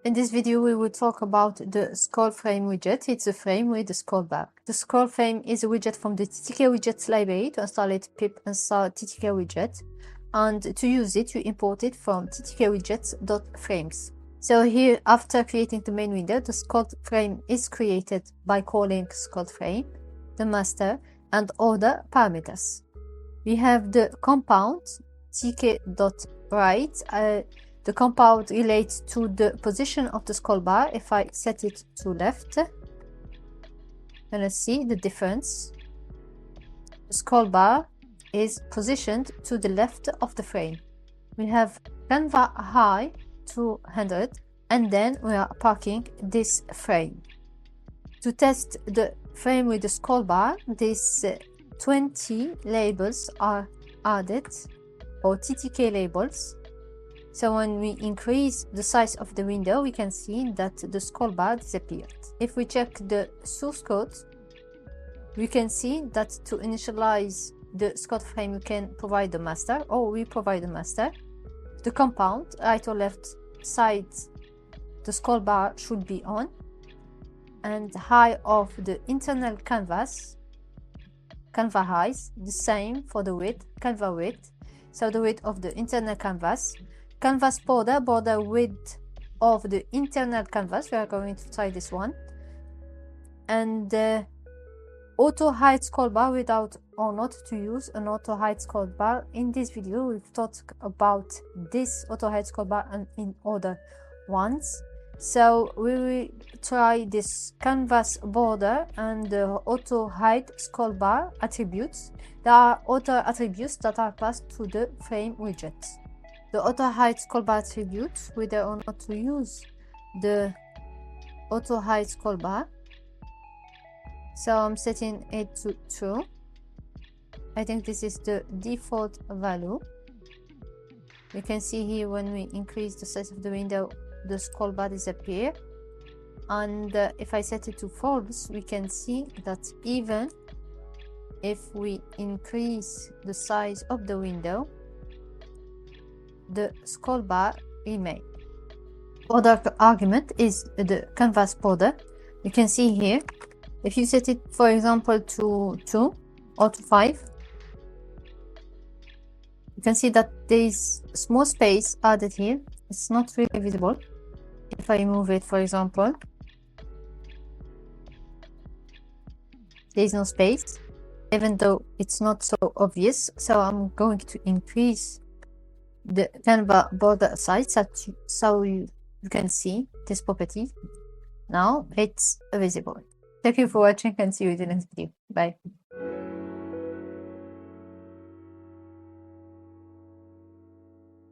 In this video, we will talk about the ScrolledFrame widget. It's a frame with a scroll bar. The ScrolledFrame is a widget from the ttkwidgets library. To install it, pip install ttkwidget, and to use it, you import it from ttkwidgets.frames. So here, after creating the main window, the ScrolledFrame is created by calling ScrolledFrame, the master, and other parameters. We have the compound tk.right. The compound relates to the position of the scroll bar. If I set it to left, then let's see the difference. The scroll bar is positioned to the left of the frame. We have canva high 200, and then we are parking this frame. To test the frame with the scroll bar, these 20 labels are added, or TTK labels. So when we increase the size of the window, we can see that the scroll bar disappeared. If we check the source code, we can see that to initialize the ScrolledFrame, we can provide the master, or we provide the master. The compound, right or left side, the scroll bar should be on, and height of the internal canvas, canva height, the same for the width, canva width. So the width of the internal canvas. Canvas border width of the internal canvas. We are going to try this one. And auto hide scroll bar, without or not to use an auto hide scroll bar. In this video, we've talked about this auto hide scroll bar and in other ones. So we will try this canvas border and the auto hide scroll bar attributes. There are other attributes that are passed to the frame widget. The auto hide scroll bar attribute, whether or not to use the auto hide scroll bar. So I'm setting it to true. I think this is the default value. You can see here when we increase the size of the window, the scroll bar disappears. And if I set it to false, we can see that even if we increase the size of the window, the scroll bar remains. Other argument is the canvas border. You can see here, if you set it, for example, to 2 or to 5, you can see that there is small space added here. It's not really visible. If I move it, for example, there is no space, even though it's not so obvious. So I'm going to increase the canva border size so you can see this property. Now it's visible. Thank you for watching, and see you in the next video. Bye.